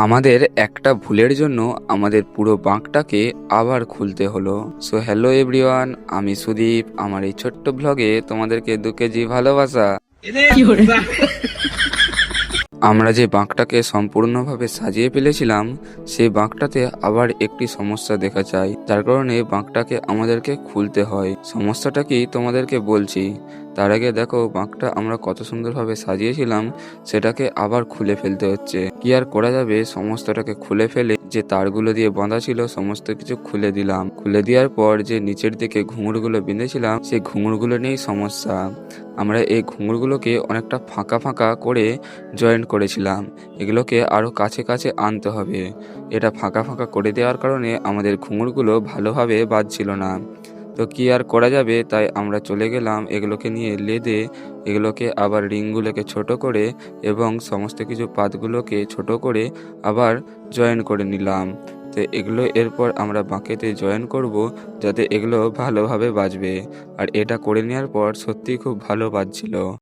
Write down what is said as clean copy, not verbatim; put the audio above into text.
আমাদের একটা ভুলের জন্য আমাদের পুরো বাঁকটাকে আবার খুলতে হলো। সো হ্যালো এভরিওয়ান, আমি সুদীপ। আমার এই ছোট্ট ব্লগে তোমাদেরকে 2 কেজি ভালোবাসা। আমরা যে বাঁকটাকে সম্পূর্ণভাবে সাজিয়ে ফেলেছিলাম, সেই বাঁকটাতে আবার একটি সমস্যা দেখা যায়, যার কারণে বাঁকটাকে আমাদেরকে খুলতে হয়। সমস্যাটা কি তোমাদেরকে বলছি। তার আগে দেখো, বাঁকটা আমরা কত সুন্দরভাবে সাজিয়েছিলাম, সেটাকে আবার খুলে ফেলতে হচ্ছে। কি আর করা যাবে, সমস্তটাকে খুলে ফেলে যে তারগুলো দিয়ে বাঁধা ছিল সমস্ত কিছু খুলে দিলাম। খুলে দেওয়ার পর যে নিচের দিকে ঘুঙুরগুলো বেঁধেছিলাম, সেই ঘুঙুরগুলো নিয়েই সমস্যা। আমরা এই ঘুঙুরগুলোকে অনেকটা ফাঁকা ফাঁকা করে জয়েন্ট করেছিলাম। এগুলোকে আরও কাছে কাছে আনতে হবে। এটা ফাঁকা ফাঁকা করে দেওয়ার কারণে আমাদের ঘুঙুরগুলো ভালোভাবে বাজছিল না। তো কি আর করা যাবে, তাই আমরা চলে গেলাম এগুলোকে নিয়ে লেদে এগুলোকে আবার রিংগুলোকে ছোট করে এবং সমস্ত কিছু পাতগুলোকে ছোট করে আবার জয়েন করে নিলাম। তো এগুলো এরপর আমরা বাঁকেতে জয়েন করব, যাতে এগুলো ভালোভাবে বাজবে। আর এটা করে নেওয়ার পর সত্যিই খুব ভালো বাজছিল।